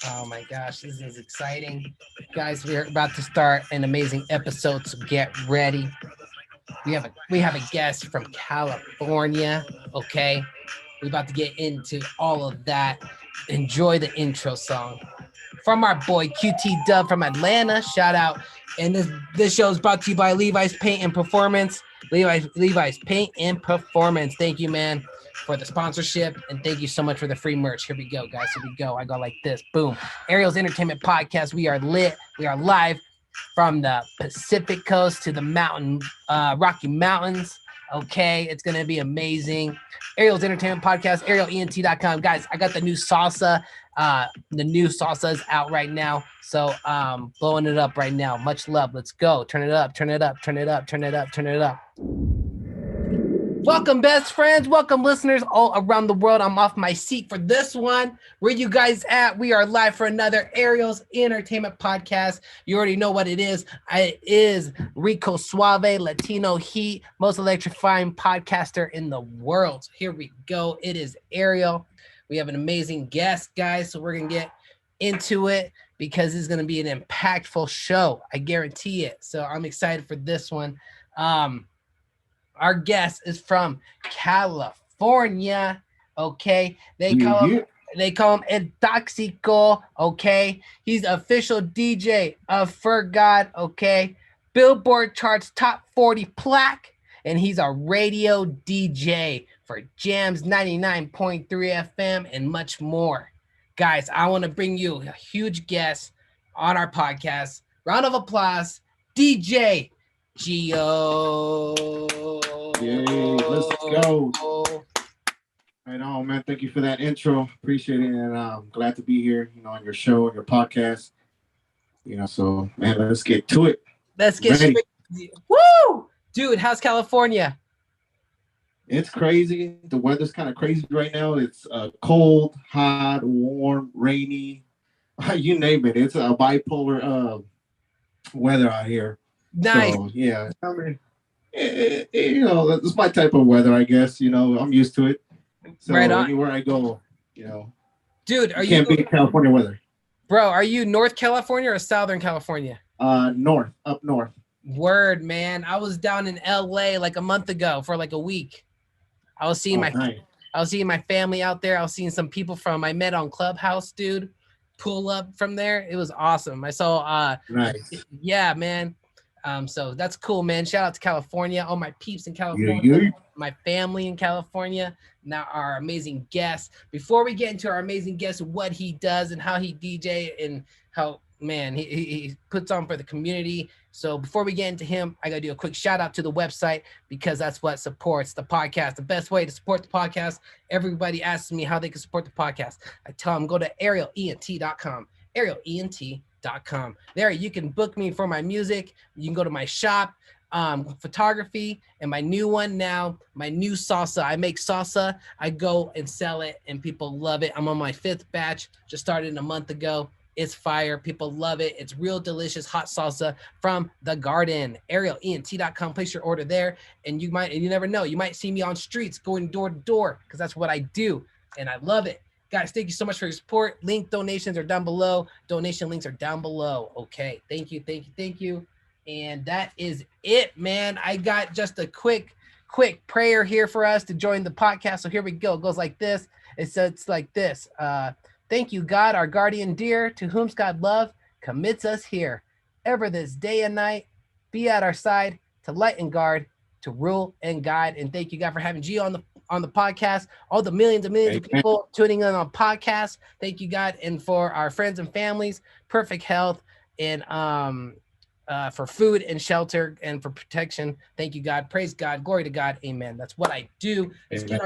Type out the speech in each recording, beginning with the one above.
Oh my gosh, this is exciting. Guys, we are about to start an amazing episode, so get ready. We have a guest from California, okay? We're about to get into all of that. Enjoy the intro song from our boy QT Dub from Atlanta. Shout out. And this show is brought to you by Levi's Paint and Performance. Levi's Paint and Performance. Thank you, man, for the sponsorship, and thank you so much for the free merch. Here we go, guys. Here we go. I go like this. Boom. Ariel's Entertainment Podcast. We are lit. We are live from the Pacific Coast to the Rocky Mountains. Okay, it's gonna be amazing. Ariel's Entertainment Podcast, arielent.com. Guys, I got the new salsa. The new salsa is out right now. So blowing it up right now. Much love. Let's go. Turn it up, turn it up, turn it up, turn it up, turn it up. Welcome, best friends. Welcome, listeners all around the world. I'm off my seat for this one. Where you guys at? We are live for another Ariel's Entertainment Podcast. You already know what it is. It is Rico Suave, Latino Heat, most electrifying podcaster in the world. Here we go. It is Ariel. We have an amazing guest, guys, so we're going to get into it because it's going to be an impactful show. I guarantee it. So I'm excited for this one. Our guest is from California, okay? They call him El Toxico, okay? He's official DJ of For God, okay? Billboard charts top 40 plaque, and he's a radio DJ for Jams 99.3 FM and much more. Guys, I want to bring you a huge guest on our podcast. Round of applause, DJ GIO. Yay, let's go. Right on, man. Thank you for that intro. Appreciate it. And I'm glad to be here, on your show, your podcast. So, man, let's get to it. Let's get straight. Woo! Dude, how's California? It's crazy. The weather's kind of crazy right now. It's cold, hot, warm, rainy. You name it. It's a bipolar weather out here. Nice. So, yeah. I mean, it's my type of weather, I guess. I'm used to it. So right on. Anywhere I go, dude, can't beat California weather. Bro, are you North California or Southern California? Up north. Word, man. I was down in LA like a month ago for like a week. I was seeing my family out there. I was seeing some people I met on Clubhouse, dude, pull up from there. It was awesome. I saw nice. Yeah, man. So that's cool, man. Shout out to California, all my peeps in California, my family in California, now our amazing guest. Before we get into our amazing guest, what he does and how he DJ and how, man, he puts on for the community. So before we get into him, I got to do a quick shout out to the website because that's what supports the podcast. The best way to support the podcast, everybody asks me how they can support the podcast. I tell them go to arielent.com, arielent.com. There you can book me for my music. You can go to my shop, photography, and my new one now, my new salsa. I make salsa. I go and sell it, and people love it. I'm on my 5th batch. Just started a month ago. It's fire. People love it. It's real delicious hot salsa from the garden. arielent.com. Place your order there, and you never know. You might see me on streets going door to door because that's what I do, and I love it. Guys, thank you so much for your support. Link donations are down below. Donation links are down below. Okay, thank you. And that is it, man. I got just a quick prayer here for us to join the podcast. So here we go. It goes like this. It's like this. Thank you, God, our guardian dear, to whom God love commits us here. Ever this day and night, be at our side to light and guard, to rule and guide. And thank you, God, for having Gio on the podcast. All the millions and millions of people tuning in on podcasts. Thank you, God, and for our friends and families, perfect health and for food and shelter and for protection. Thank you, God. Praise God. Glory to God. Amen. That's what I do. Let's get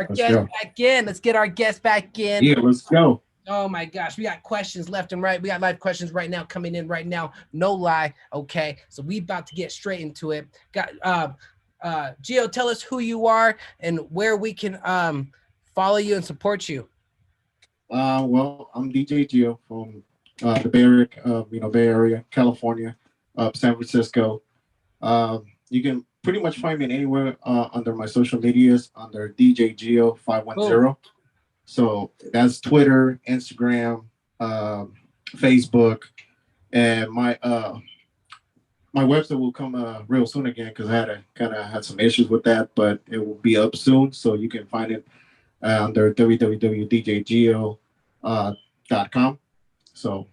our guest back in. Yeah, let's go. Oh my gosh, we got questions left and right. We got live questions right now coming in right now. No lie. Okay, so we about to get straight into it. Got Gio, tell us who you are and where we can follow you and support you. Well, I'm DJ Gio from the Bay Area, California, San Francisco. You can pretty much find me anywhere under my social medias under DJ GIO 510. So that's Twitter, Instagram, Facebook, and my website will come real soon again because I had some issues with that, but it will be up soon. So you can find it under www.djgio.com. So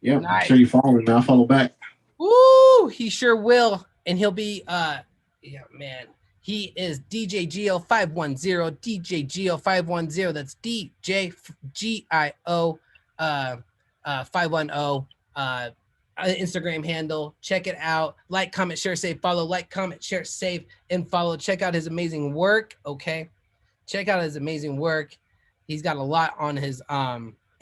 yeah, Nice. I'm sure you follow me. I'll follow back. Woo! He sure will, and he'll be yeah, man. He is DJ GIO 510. DJ GIO 510. That's DJ GIO 510. Instagram handle. Check it out. Like, comment, share, save, follow. Like, comment, share, save, and follow. Check out his amazing work. Okay, check out his amazing work. He's got a lot on his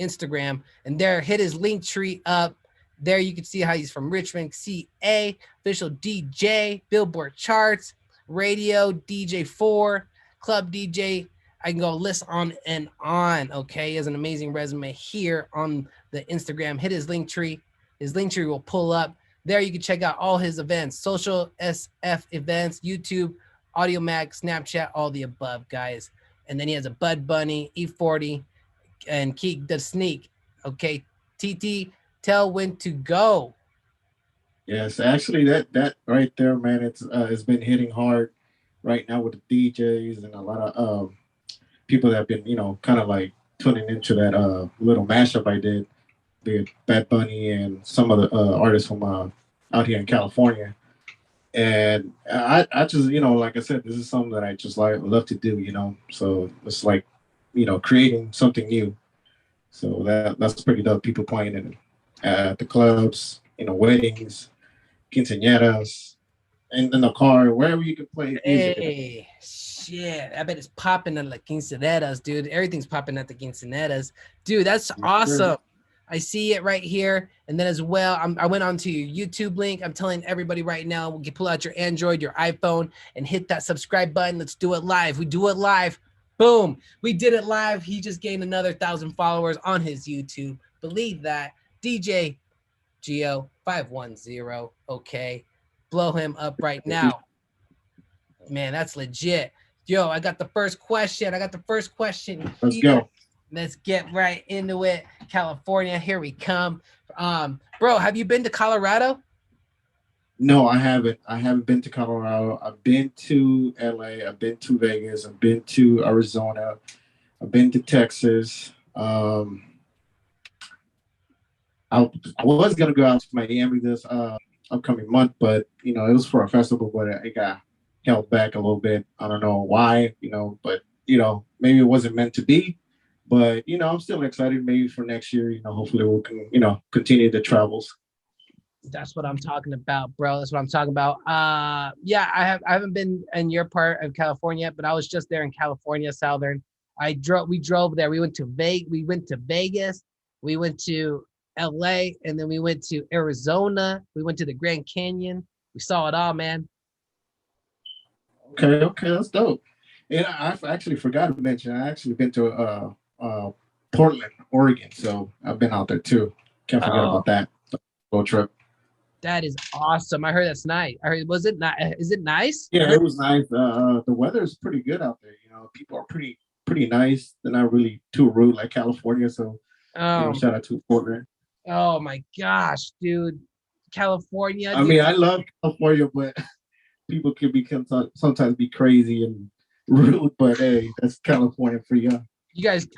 Instagram, and there, hit his link tree up. There you can see how he's from Richmond, CA, official DJ, Billboard charts, radio, DJ 4, club DJ. I can go list on and on. Okay, he has an amazing resume here on the Instagram. Hit his link tree. His link tree will pull up. There you can check out all his events, social SF events, YouTube, Audio Mac, Snapchat, all the above, guys. And then he has a Bud Bunny, E40, and Keek the Sneak. Okay, TT, tell when to go. Yes, actually, that right there, man, it's been hitting hard right now with the DJs and a lot of people that have been, kind of like tuning into that little mashup I did with Bad Bunny and some of the artists from out here in California. And I just, like I said, this is something that I just love to do, So it's like, creating something new. So that's pretty dope. People playing it at the clubs, weddings, quinceañeras, and in the car, wherever you can play music. Hey, shit. I bet it's popping at the quinceañeras, dude. Everything's popping at the quinceañeras. Dude, that's awesome. I see it right here. And then as well, I went onto your YouTube link. I'm telling everybody right now, you can pull out your Android, your iPhone, and hit that subscribe button. Let's do it live. We do it live. Boom. We did it live. He just gained another 1,000 followers on his YouTube. Believe that. DJ GIO 510. Okay. Blow him up right now. Man, that's legit. Yo, I got the first question. Let's go. Let's get right into it. California, here we come. Bro, have you been to Colorado? No, I haven't. I haven't been to Colorado. I've been to LA. I've been to Vegas. I've been to Arizona. I've been to Texas. I was gonna go out to Miami this upcoming month, but it was for a festival, but it got held back a little bit. I don't know why, but maybe it wasn't meant to be. But I'm still excited. Maybe for next year, hopefully we can, continue the travels. That's what I'm talking about, bro. That's what I'm talking about. Yeah, I haven't been in your part of California, but I was just there in California, Southern. We drove there. We went to Vegas. We went to LA, and then we went to Arizona. We went to the Grand Canyon. We saw it all, man. Okay, that's dope. And I actually forgot to mention, I actually been to Portland, Oregon. So I've been out there too. Can't forget about that road trip. That is awesome. I heard that's nice. I heard, was it not? Is it nice? Yeah, it was nice. The weather is pretty good out there. People are pretty nice. They're not really too rude like California. So shout out to Portland. Oh my gosh, dude, California. I mean, I love California, but people can sometimes be crazy and rude. But hey, that's California for you. You guys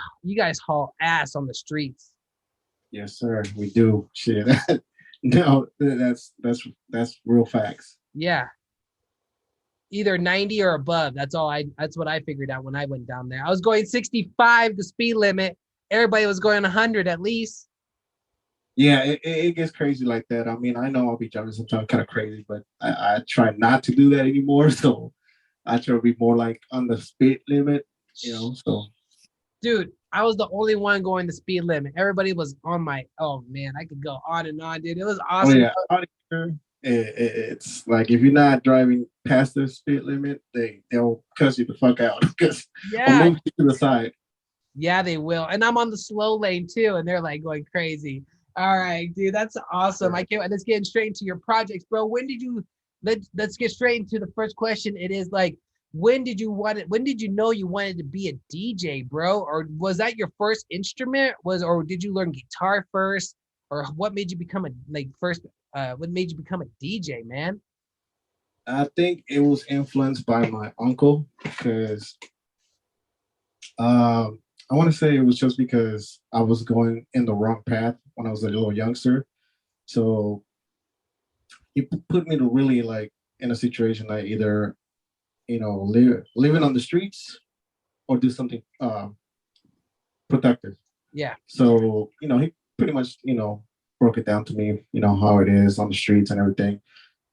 haul ass on the streets. Yes, sir. We do. Shit. No, that's real facts. Yeah. Either 90 or above. That's what I figured out when I went down there. I was going 65, the speed limit. Everybody was going 100 at least. Yeah, it gets crazy like that. I mean, I know I'll be driving sometimes kind of crazy, but I try not to do that anymore. So I try to be more like on the speed limit, so. Dude, I was the only one going the speed limit. Everybody was on my, oh man, I could go on and on, dude. It was awesome. Oh, yeah. It's like if you're not driving past the speed limit, they'll cuss you the fuck out because I'll move you to the side. Yeah, they will. And I'm on the slow lane too, and they're like going crazy. All right, dude, that's awesome. I can't. Let's get straight into your projects, bro. When did you let's get straight into the first question. It is like, when did you know you wanted to be a DJ, bro? Or was that your first instrument? Or did you learn guitar first? Or what made you become what made you become a DJ, man? I think it was influenced by my uncle because I want to say it was just because I was going in the wrong path when I was a little youngster. So he put me to really like in a situation like either living on the streets or do something productive. Yeah. So he pretty much broke it down to me, how it is on the streets and everything.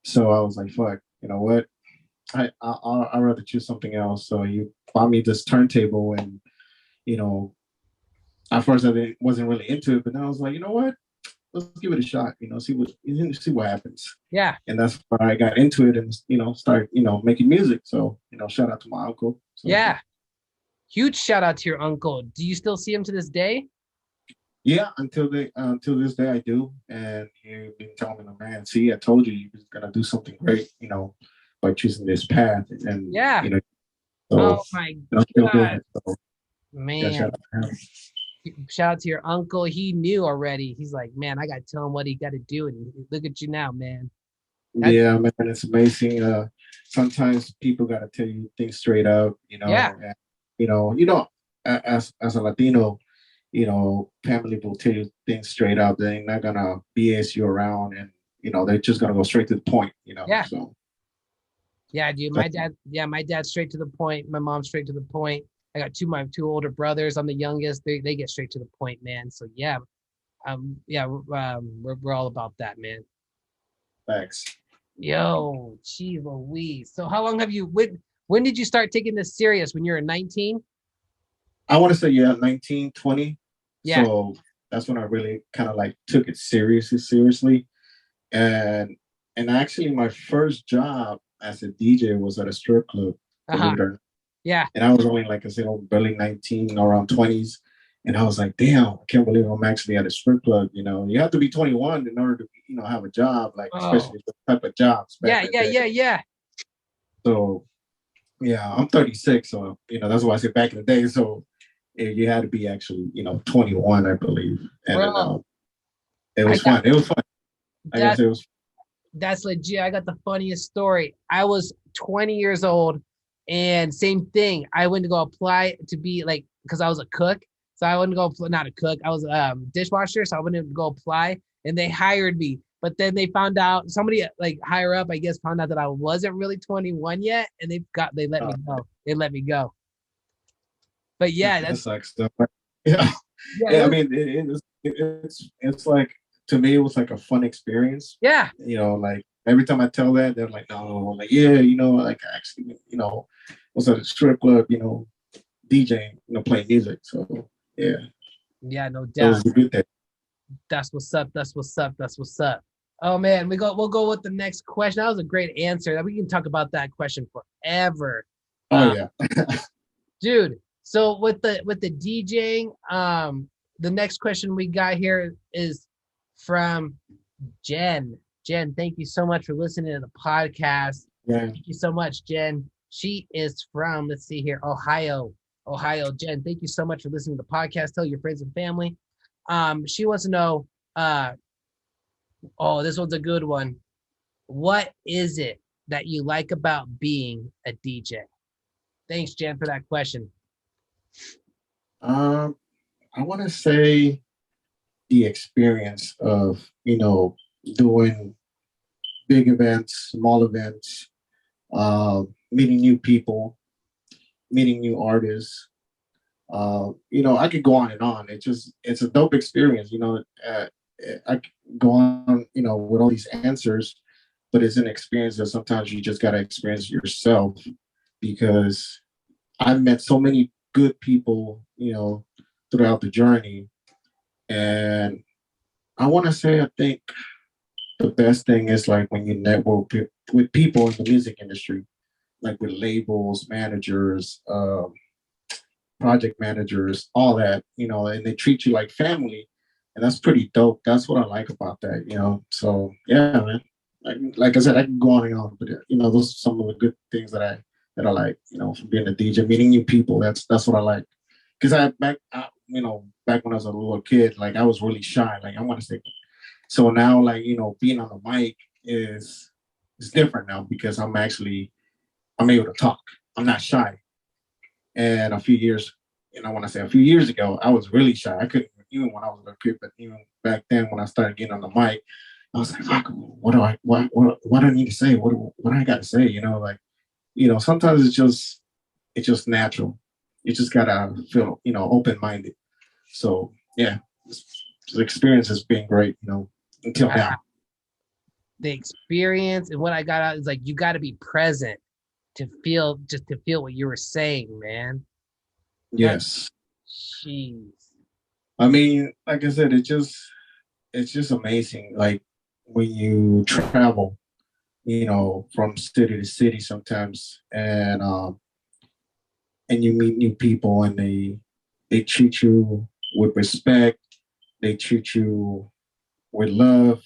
So I was like, fuck, you know what? I'd rather choose something else. So you bought me this turntable, and at first wasn't really into it, but then I was like, you know what? Let's give it a shot. See what happens. Yeah. And that's why I got into it and start making music. So shout out to my uncle. So, yeah. Huge shout out to your uncle. Do you still see him to this day? Yeah, until this day I do, and he's been telling me, man, see, I told you was gonna do something great, by choosing this path, and yeah, so, oh my God, so, man, yeah, shout out to your uncle. He knew already. He's like, man, I gotta tell him what he got to do, and look at you now, man. Yeah, man, it's amazing. Sometimes people gotta tell you things straight up, Yeah. And, as a Latino, family will tell you things straight up. They're not gonna BS you around, and they're just gonna go straight to the point. Yeah. So. Yeah, dude. My dad's straight to the point. My mom's straight to the point. I got my two older brothers. I'm the youngest. They get straight to the point, man. So yeah, we're all about that, man. Thanks. Yo, gee Louise. So how long have you when did you start taking this serious? When you were 19? I want to say 19, 20. Yeah. So that's when I really kind of like took it seriously. And actually my first job as a DJ was at a strip club. Yeah. And I was only like I said, barely 19, around 20s. And I was like, damn, I can't believe I'm actually at a strip club. You have to be 21 in order to, have a job, like especially the type of jobs. Yeah. So yeah, I'm 36, so that's why I said back in the day. So you had to be actually, 21, I believe. And it was fun. It was fun. I guess it was. That's legit. I got the funniest story. I was 20 years old, and same thing. I went to go apply to be like, because I was a cook. So I went to go, not a cook. I was a dishwasher. So I went to go apply, and they hired me. But then they found out, somebody like higher up, I guess, found out that I wasn't really 21 yet, and they let me go. They let me go. But yeah, that sucks. Yeah. I mean, it's like, to me, it was like a fun experience. Yeah. Like every time I tell that, they're like, no, like, yeah, like I actually, was at a strip club, DJing, playing music. So yeah. Yeah, no doubt. It was a good day. That's what's up. Oh man, we'll go with the next question. That was a great answer. We can talk about that question forever. Oh yeah. Dude, so with the DJing, the next question we got here is from Jen. Jen, thank you so much for listening to the podcast. Yeah. Thank you so much, Jen. She is from, let's see here, Ohio. Jen, thank you so much for listening to the podcast. Tell your friends and family. She wants to know, this one's a good one. What is it that you like about being a DJ? Thanks, Jen, for that question. I want to say the experience of, doing big events, small events, meeting new people, meeting new artists. I could go on and on. It's a dope experience. I could go on, with all these answers, but it's an experience that sometimes you just got to experience yourself, because I've met so many good people, throughout the journey. And I want to say, I think the best thing is like when you network with people in the music industry, like with labels, managers, project managers, all that, and they treat you like family. And that's pretty dope. That's what I like about that, So yeah, man, like I said, I can go on and on, but those are some of the good things that I like, from being a DJ, meeting new people. That's what I like. Because back when I was a little kid, like I was really shy. Like I want to say, so now, like being on the mic is different now because I'm able to talk. I'm not shy. And a few years, when I say a few years ago, I was really shy. I couldn't even when I was a little kid, but even back then when I started getting on the mic, I was like, fuck, what do I need to say? What do I got to say? Sometimes it's just natural. You just gotta feel, open-minded. So yeah, the experience has been great, until now. The experience and what I got out is like you got to be present to feel what you were saying, man. Yes. Jeez. I mean, like I said, it's just amazing. Like when you travel, from city to city sometimes, and you meet new people, and they treat you with respect. They treat you with love,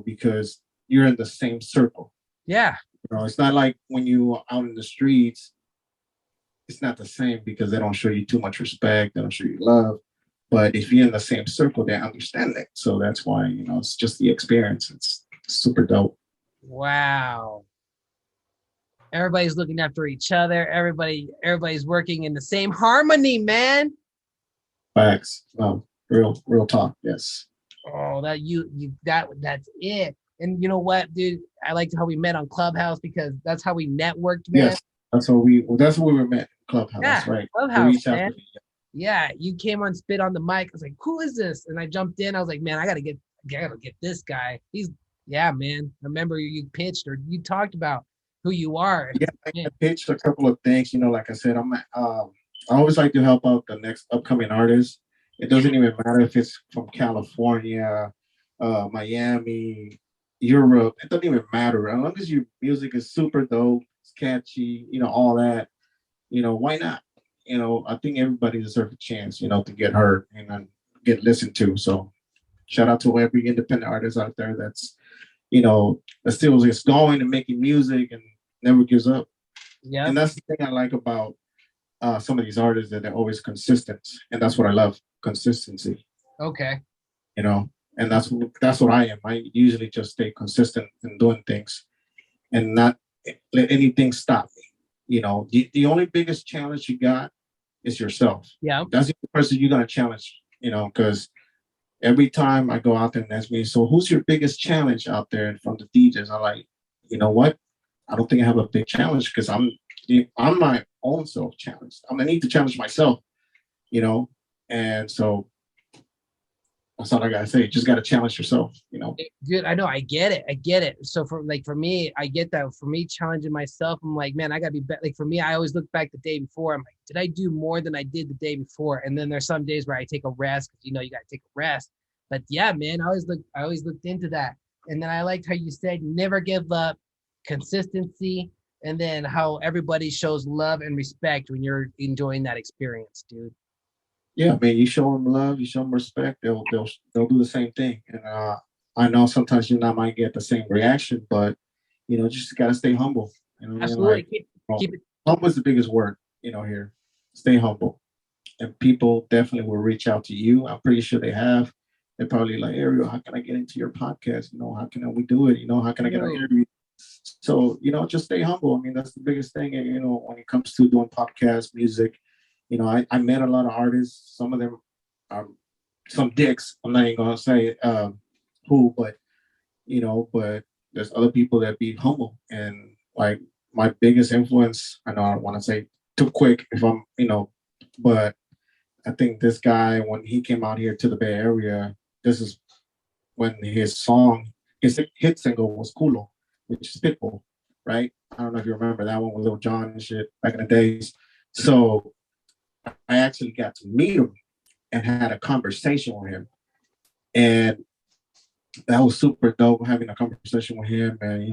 because you're in the same circle. Yeah. It's not like when you are out in the streets, it's not the same because they don't show you too much respect. They don't show you love. But if you're in the same circle, they understand that. So that's why, it's just the experience. It's super dope. Wow. Everybody's looking after each other. Everybody's working in the same harmony, man. Facts. No, real talk. Yes. Oh, that's it. And you know what, dude? I liked how we met on Clubhouse because that's how we networked, man. Yes, that's how we were met. Clubhouse, yeah, right? Clubhouse, man. Yeah, you came on Spit on the mic. I was like, who is this? And I jumped in. I was like, man, I gotta get this guy. Yeah, man. I remember you pitched or you talked about who you are. Yeah, I pitched a couple of things. Like I said, I always like to help out the next upcoming artists. It doesn't even matter if it's from California, Miami, Europe. It doesn't even matter. As long as your music is super dope, it's catchy, all that, why not? I think everybody deserves a chance, to get heard and get listened to. So shout out to every independent artist out there that's, that still is going and making music and never gives up. Yeah. And that's the thing I like about some of these artists, that they're always consistent. And that's what I love, consistency. Okay. And that's what I am. I usually just stay consistent in doing things and not let anything stop me. The only biggest challenge you got is yourself. Yeah. That's the person you're going to challenge, because every time I go out there and ask me, so who's your biggest challenge out there from the DJs? I'm like, you know what? I don't think I have a big challenge because I'm my own self challenged. I need to challenge myself, and so that's all I gotta say. You just gotta challenge yourself, Dude, I know, I get it. So for me, I get that. For me, challenging myself, I'm like, man, I gotta be better. Like for me, I always look back the day before. I'm like, did I do more than I did the day before? And then there's some days where I take a rest because you gotta take a rest. But yeah, man, I always looked into that. And then I liked how you said never give up, consistency, and then how everybody shows love and respect when you're enjoying that experience, dude. Yeah, man, you show them love, you show them respect, they'll do the same thing. And I know sometimes you not might get the same reaction, but just gotta stay humble. Absolutely. Keep it. Humble is the biggest word, here. Stay humble. And people definitely will reach out to you. I'm pretty sure they have. They're probably like, Ariel, how can I get into your podcast? How can we do it? How can I get an interview? So, just stay humble. I mean, that's the biggest thing. And, when it comes to doing podcasts, music, I met a lot of artists. Some of them are some dicks. I'm not even going to say who, but, but there's other people that be humble. And like my biggest influence, I know I don't want to say too quick if I'm, but I think this guy, when he came out here to the Bay Area, this is when his hit single was Culo, which is Pitbull, right? I don't know if you remember that one with Lil Jon and shit back in the days. So I actually got to meet him and had a conversation with him. And that was super dope, having a conversation with him. And,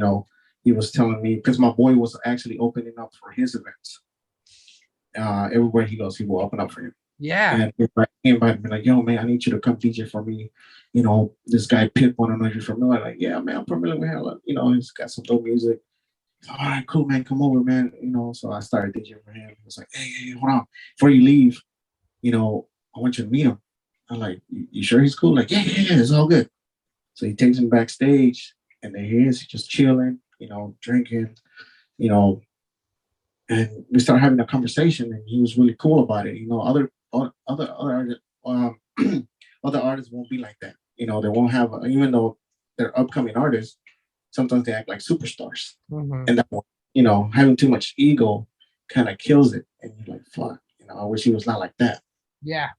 he was telling me, because my boy was actually opening up for his events. Everywhere he goes, he will open up for him. Yeah. And he invited me like, yo, man, I need you to come DJ for me. You know, this guy Pip want to know if you're familiar. Like, yeah, man, I'm familiar with him. You know, he's got some dope music. All right, cool, man, come over, man. You know, so I started DJing for him. He was like, hey, hold on, before you leave, you know, I want you to meet him. I'm like, you sure he's cool? Like, yeah, it's all good. So he takes him backstage, and there he is, just chilling, you know, drinking, you know, and we started having a conversation, and he was really cool about it. You know, other artists, other artists won't be like that. You know, they won't have, even though they're upcoming artists, sometimes they act like superstars, and that, you know, having too much ego kind of kills it. And you're like, fuck, you know, I wish he was not like that. Yeah.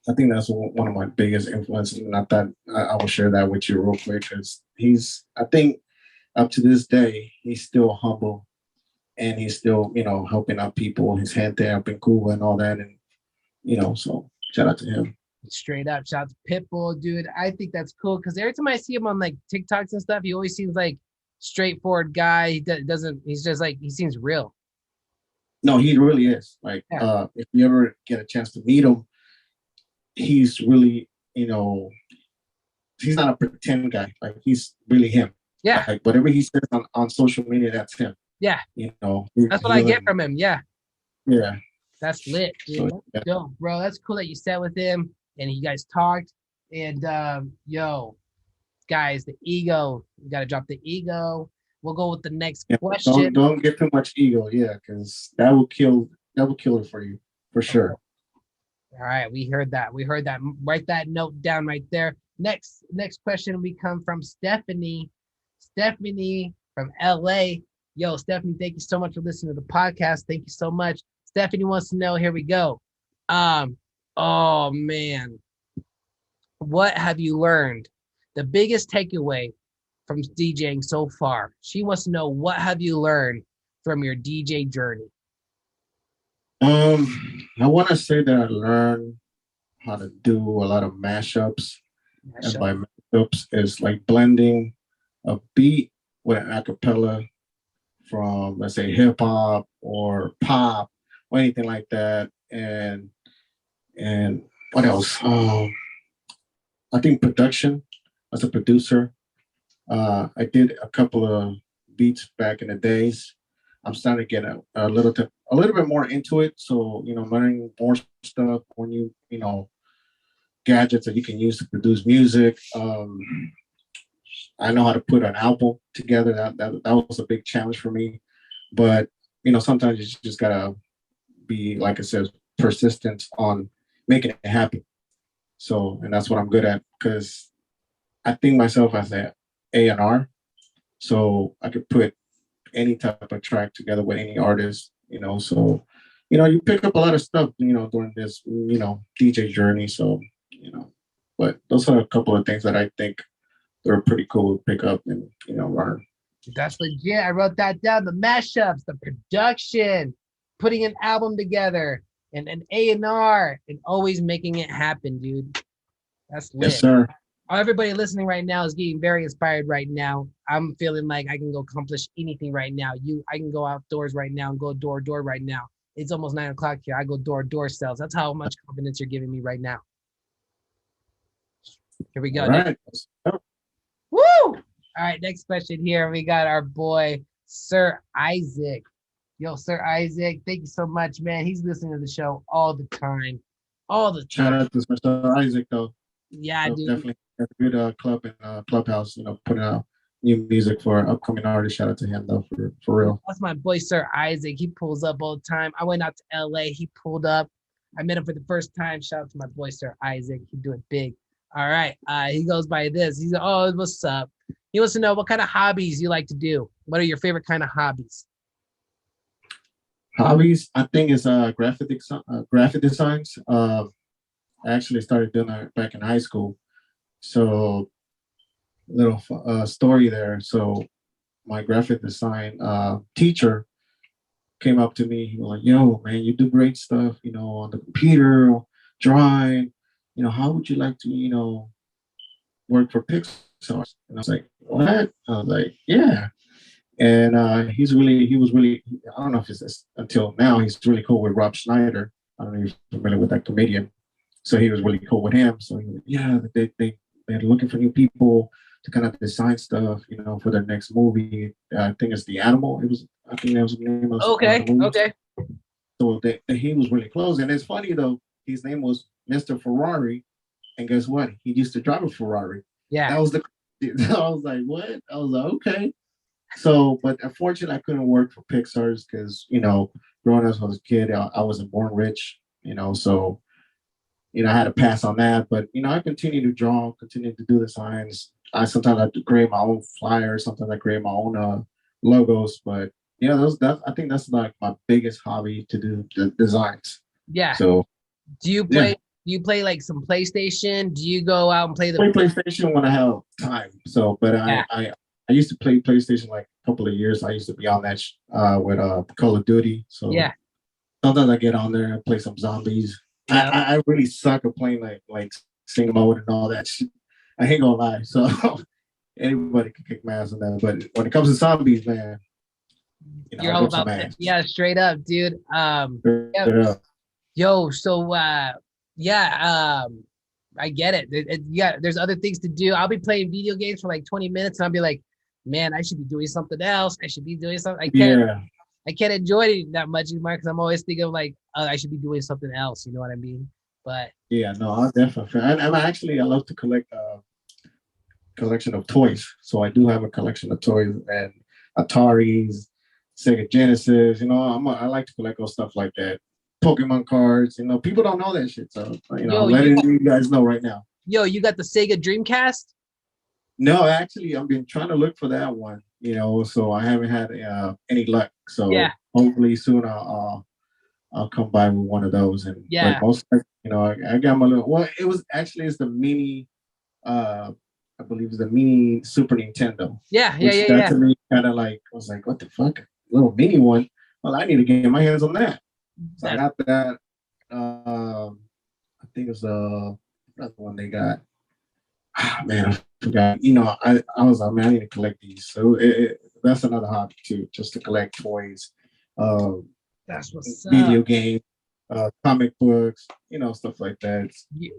I think that's one of my biggest influences, and I thought I will share that with you real quick because I think, up to this day, he's still humble and he's still, you know, helping out people. His hand there up in Cuba and all that, and you know, so shout out to him. Straight up, shout out to Pitbull, dude. I think that's cool because every time I see him on like TikToks and stuff, he always seems like straightforward guy. He doesn't. He's just like he seems real. No, he really is. Like, if you ever get a chance to meet him, he's really, you know, he's not a pretend guy. Like, he's really him. Yeah. Like, whatever he says on social media, that's him. Yeah. You know, that's what I get from him. Yeah. Yeah. That's lit, dude. So, yeah. Yo, bro, that's cool that you sat with him and you guys talked. And yo, guys, the ego. You gotta drop the ego. We'll go with the next question. Don't get too much ego, yeah, because that will kill it for you, for sure. All right, we heard that. Write that note down right there. Next question we come from Stephanie. Stephanie from LA. Yo, Stephanie, thank you so much for listening to the podcast. Thank you so much. Stephanie wants to know, here we go. Oh man. What have you learned? The biggest takeaway from DJing so far. She wants to know, what have you learned from your DJ journey? I want to say that I learned how to do a lot of mashups. And by mashups is like blending a beat with an acapella from, let's say, hip hop or pop or anything like that. And what else? I think production as a producer. I did a couple of beats back in the days. I'm starting to get a little bit more into it. So, you know, learning more stuff, more new, you know, gadgets that you can use to produce music. I know how to put an album together. That was a big challenge for me. But, you know, sometimes you just gotta be, like I said, persistent on making it happen. So, and that's what I'm good at, because I think myself as a A&R, so I could put any type of track together with any artist, you know. So, you know, you pick up a lot of stuff, you know, during this, you know, DJ journey. So, you know, but those are a couple of things that I think they're pretty cool to pick up and, you know, learn. That's legit. I wrote that down. The mashups, the production, putting an album together, and an A&R, and always making it happen, dude. That's lit. Yes, sir. Everybody listening right now is getting very inspired right now. I'm feeling like I can go accomplish anything right now. I can go outdoors right now and go door to door right now. It's almost 9 o'clock here. I go door to door sales. That's how much confidence you're giving me right now. Here we go. All right. Woo! All right, next question here. We got our boy, Sir Isaac. Yo, Sir Isaac, thank you so much, man. He's listening to the show all the time. All the time. Shout out to Mr. Isaac, though. Yeah, dude. Definitely a good club and clubhouse, you know, putting out new music for upcoming artists. Shout out to him, though, for real. That's my boy, Sir Isaac. He pulls up all the time. I went out to LA. He pulled up. I met him for the first time. Shout out to my boy, Sir Isaac. He do it big. All right. He goes by this. He's like, oh, what's up? He wants to know what kind of hobbies you like to do. What are your favorite kind of hobbies? Hobbies, I think, is graphic designs. I actually started doing that back in high school. So, little story there. So, my graphic design teacher came up to me. He was like, "Yo, man, you do great stuff. You know, on the computer, drawing. You know, how would you like to, you know, work for Pixar?" And I was like, "What?" I was like, "Yeah." And he was really, I don't know if it's until now, he's really cool with Rob Schneider. I don't know if you're familiar with that comedian. So he was really cool with him. So he was, yeah, they're looking for new people to kind of design stuff, for their next movie. I think it's The Animal. I think that was the name of Okay. the movie. Okay. So he was really close. And it's funny though, his name was Mr. Ferrari. And guess what? He used to drive a Ferrari. Yeah. That was the I was like, what? I was like, okay. So, but unfortunately I couldn't work for Pixar's because, growing up as a kid, I wasn't born rich, so I had to pass on that. But I continue to draw, continue to do the signs. I sometimes have to create my own flyers, sometimes I create my own logos. But I think that's like my biggest hobby, to do the designs. Yeah. So do you play do you play like some PlayStation? Do you go out and play PlayStation when I have time? So but I used to play PlayStation like a couple of years. I used to be on that with Call of Duty. So yeah. Sometimes I get on there and play some zombies. Yeah. I really suck at playing like single mode and all that shit. I ain't gonna lie. So anybody can kick my ass on that. But when it comes to zombies, man, you're all about that. Yeah, straight up, dude. Yo, so I get it. Yeah, there's other things to do. I'll be playing video games for like 20 minutes and I'll be like, man, I should be doing something else. I should be doing something. I can't enjoy it that much anymore because I'm always thinking of like, I should be doing something else. You know what I mean? But yeah, no, I definitely. And I love to collect collection of toys. So I do have a collection of toys and Ataris, Sega Genesis. I like to collect all stuff like that. Pokemon cards. People don't know that shit. So I'm letting you guys know right now. Yo, you got the Sega Dreamcast? No, actually, I've been trying to look for that one. So I haven't had any luck. So hopefully soon I'll come by with one of those. And but most, I got my little. Well, it's the mini. I believe it's the mini Super Nintendo. Yeah. To me, kind of like, I was like, what the fuck, a little mini one. Well, I need to get my hands on that. So I got that. I think it was another one they got. Man, I forgot. I was like, man, I need to collect these. So that's another hobby too, just to collect toys. That's what's video games, comic books, stuff like that.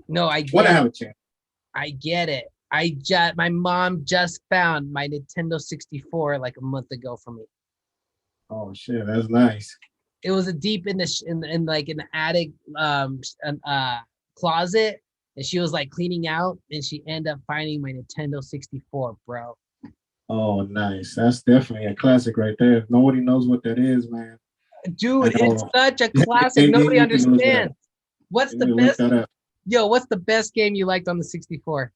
When I have a chance. I get it. My mom just found my Nintendo 64 like a month ago for me. Oh shit, that's nice. It was deep in like an attic closet, and she was like cleaning out, and she ended up finding my Nintendo 64, bro. Oh, nice. That's definitely a classic right there. Nobody knows what that is, man. Dude, it's such a classic. Nobody understands. What's the best? Yo, what's the best game you liked on the 64?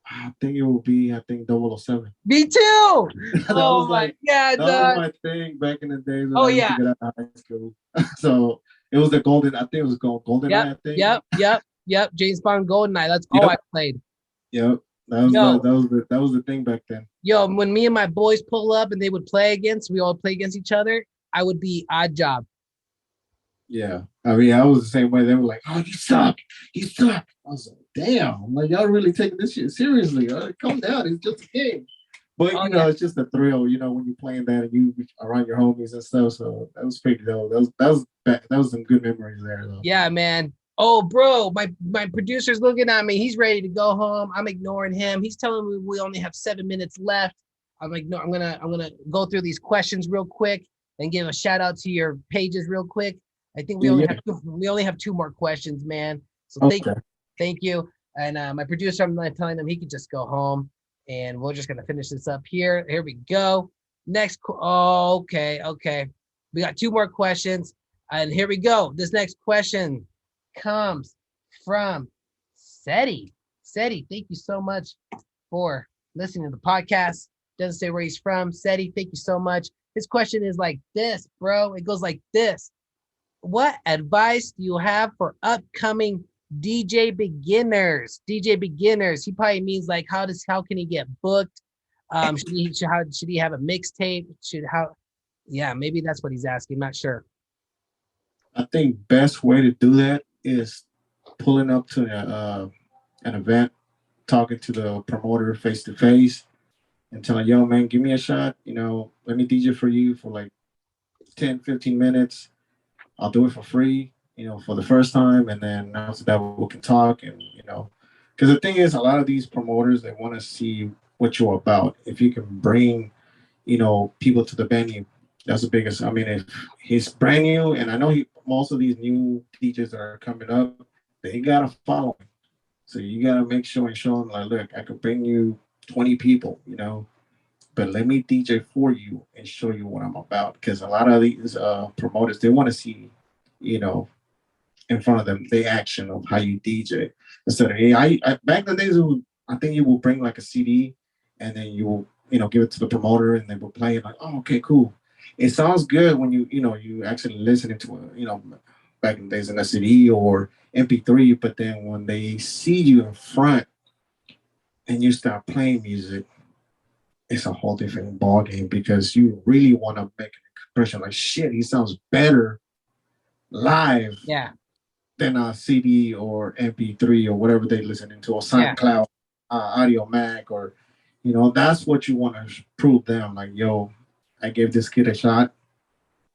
I think it will be, 007. Me too. Oh my god, that was my thing back in the days when I used to get out of high school. So it was the golden. I think it was called GoldenEye. I think. Yep. James Bond GoldenEye. That's all I played. Yep. That was the thing back then. Yo, when me and my boys pull up and they would play against, we all play against each other. I would be odd job. Yeah, I mean, I was the same way. They were like, "Oh, you suck! You suck!" I was like, "Damn!" I'm like, y'all really taking this shit seriously? Calm down. It's just a game. But it's just a thrill. When you're playing that and you around your homies and stuff. So that was pretty dope. That was some good memories there, though. Yeah, man. Oh, bro, my producer's looking at me. He's ready to go home. I'm ignoring him. He's telling me we only have 7 minutes left. I'm like, no, I'm gonna go through these questions real quick and give a shout out to your pages real quick. I think we only have 2 more questions, man. So thank you. And my producer, I'm not telling him he could just go home, and we're just gonna finish this up here. Here we go. Next, okay. We got 2 more questions, and here we go. This next question comes from Seti. Seti, thank you so much for listening to the podcast. Doesn't say where he's from. Seti, thank you so much. His question is like this, bro. It goes like this. What advice do you have for upcoming DJ beginners? DJ beginners. He probably means like how can he get booked? Should he have a mixtape? Yeah, maybe that's what he's asking. Not sure. I think best way to do that is pulling up to an event, talking to the promoter face to face, and telling, yo, man, give me a shot. Let me DJ for you for like 10, 15 minutes. I'll do it for free. for the first time, and then after that we can talk, and because the thing is, a lot of these promoters, they want to see what you're about. If you can bring, people to the venue, that's the biggest. I mean, if he's brand new, and I know most of these new DJs that are coming up, they got a following. So you got to make sure and show them, like, look, I could bring you 20 people, but let me DJ for you and show you what I'm about. Because a lot of these promoters, they want to see, you know, in front of them the action of how you DJ. Instead of, hey, back in the days, I think you will bring like a CD, and then you will, give it to the promoter, and they will play it like, oh, okay, cool. It sounds good when you actually listening to it, back in the days in a CD or MP3, but then when they see you in front and you start playing music, it's a whole different ball game because you really want to make an impression. Like, shit, he sounds better live Yeah. than a CD or MP3 or whatever they listening to, or Soundcloud, Audio Mac, or that's what you want to prove them. Like, yo, I gave this kid a shot.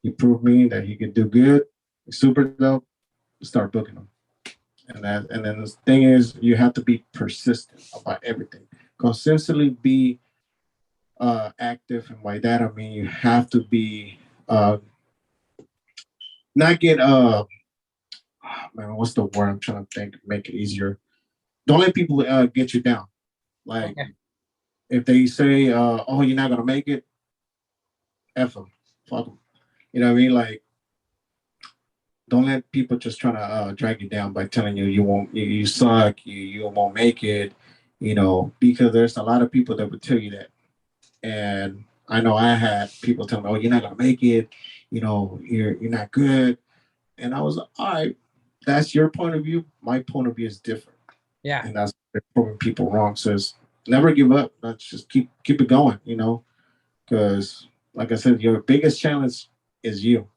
He proved me that he could do good. He's super dope. Start booking him. And then the thing is, you have to be persistent about everything. Consistently be active, and by that I mean you have to be not get man, what's the word I'm trying to think, make it easier. Don't let people get you down. Like, Okay. if they say, oh, you're not gonna make it, F them, fuck them. You know what I mean? Like, don't let people just try to drag you down by telling you you won't, you suck, you won't make it. Because there's a lot of people that would tell you that. And I know I had people tell me, "Oh, you're not gonna make it. You're not good." And I was like, "All right, that's your point of view. My point of view is different." Yeah. And that's proving people wrong. So it's never give up. Let's just keep it going. Because like I said, your biggest challenge is you.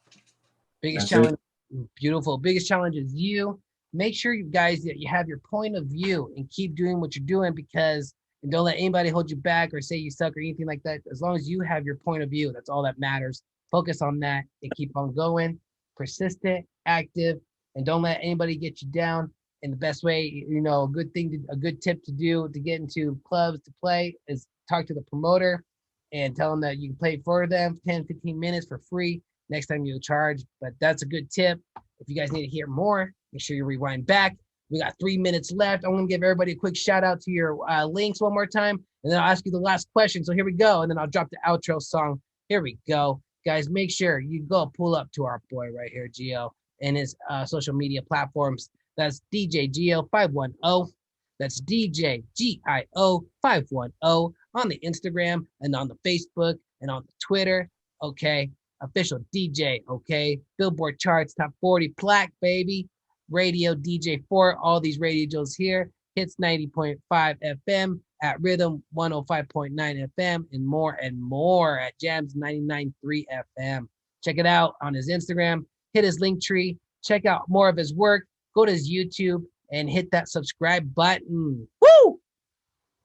Biggest That's challenge, it. beautiful. Biggest challenge is you. Make sure you guys that you have your point of view and keep doing what you're doing, because and don't let anybody hold you back or say you suck or anything like that. As long as you have your point of view, that's all that matters. Focus on that and keep on going. Persistent, active, and don't let anybody get you down. And the best way, a good tip to do to get into clubs to play is talk to the promoter and tell them that you can play for them 10, 15 minutes for free. Next time you'll charge. But that's a good tip. If you guys need to hear more, make sure you rewind back. We got 3 minutes left. I'm going to give everybody a quick shout out to your links one more time, and then I'll ask you the last question. So here we go. And then I'll drop the outro song. Here we go. Guys, make sure you go pull up to our boy right here, GIO, and his social media platforms. That's DJ GIO 510. That's DJ GIO 510 on the Instagram and on the Facebook and on the Twitter. Okay. Official DJ. Okay. Billboard charts, top 40 plaque, baby. Radio DJ for all these radios here. Hits 90.5 FM at Rhythm 105.9 FM and more at Jams 99.3 FM. Check it out on his Instagram. Hit his link tree. Check out more of his work. Go to his YouTube and hit that subscribe button. Woo!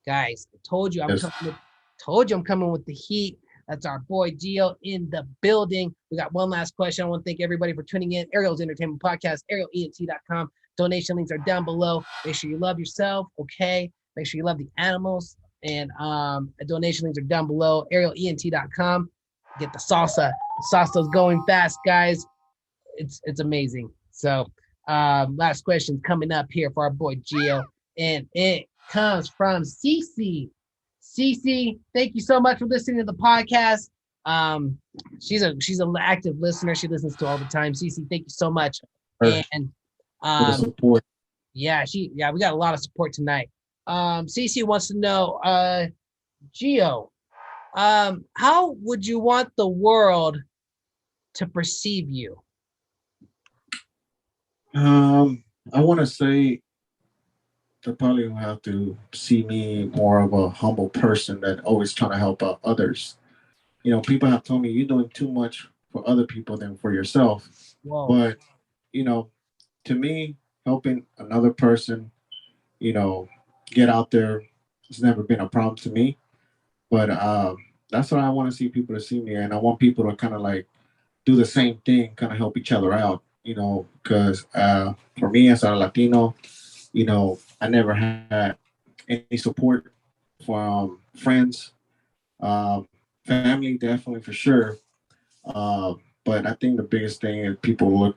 Guys, I told you I'm coming with the heat. That's our boy GIO in the building. We got one last question. I want to thank everybody for tuning in. Ariel's Entertainment Podcast, arielent.com. Donation links are down below. Make sure you love yourself, okay? Make sure you love the animals. And donation links are down below. arielent.com. Get the salsa. The salsa's going fast, guys. It's amazing. So last question coming up here for our boy GIO. And it comes from Cece. Cece, thank you so much for listening to the podcast. She's an active listener. She listens to all the time. Cece, thank you so much. And support. Yeah, we got a lot of support tonight. Cece wants to know, GIO, how would you want the world to perceive you? I want to say they probably will have to see me more of a humble person that always trying to help out others. People have told me you're doing too much for other people than for yourself. Whoa. But, to me, helping another person, get out there has never been a problem to me. But that's what I want to see people to see me. And I want people to kind of like do the same thing, kind of help each other out. because for me as a Latino, I never had any support from friends, family, definitely for sure. But I think the biggest thing is people look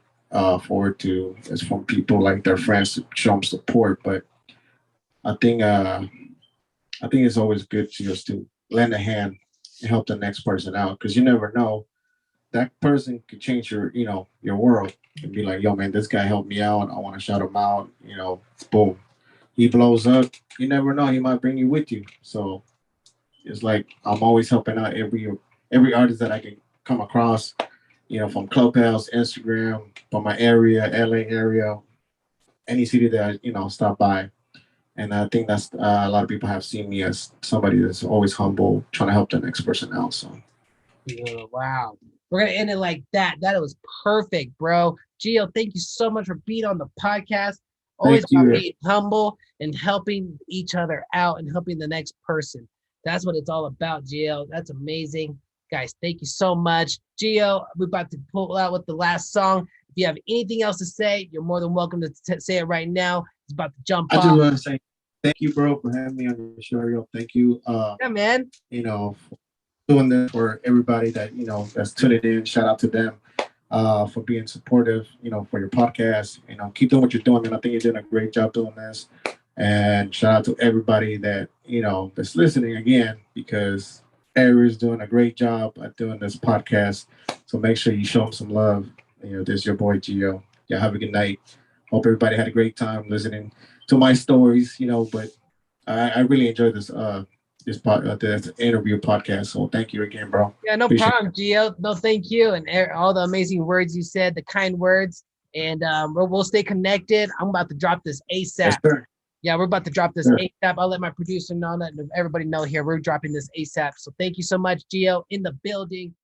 forward to is from people like their friends to show them support. But I think uh, I think it's always good to just to lend a hand and help the next person out because you never know that person could change your world and be like, yo man, this guy helped me out. I want to shout him out. Boom, he blows up. You never know, he might bring you with you. So it's like I'm always helping out every artist that I can come across. From Clubhouse, Instagram, from my area, LA area, any city that I stop by. And I think that's a lot of people have seen me as somebody that's always humble, trying to help the next person out. So Yeah, wow. We're gonna end it like that. That was perfect, bro. Gio, thank you so much for being on the podcast. Always thank about you. being humble and helping each other out and helping the next person. That's what it's all about, Gio. That's amazing. Guys, thank you so much. Gio, we're about to pull out with the last song. If you have anything else to say, you're more than welcome to say it right now. It's about to jump I just off. want to say thank you, bro, for having me on your show. Ariel. Thank you. Yeah, man. For doing this for everybody that that's tuning in. Shout out to them for being supportive. For your podcast. Keep doing what you're doing, man. I think you're doing a great job doing this. And shout out to everybody that that's listening again because Ariel's doing a great job at doing this podcast. So make sure you show him some love. This is your boy Gio. Y'all have a good night. Hope everybody had a great time listening to my stories. But I really enjoyed this interview podcast. So thank you again, bro. Yeah, no Appreciate problem, Gio. No, thank you, and all the amazing words you said, the kind words, and we'll stay connected. I'm about to drop this it. ASAP. Yes, sir. Yeah, we're about to drop this Sure. ASAP. I'll let my producer know that, and everybody know here we're dropping this ASAP. So thank you so much, Gio, in the building.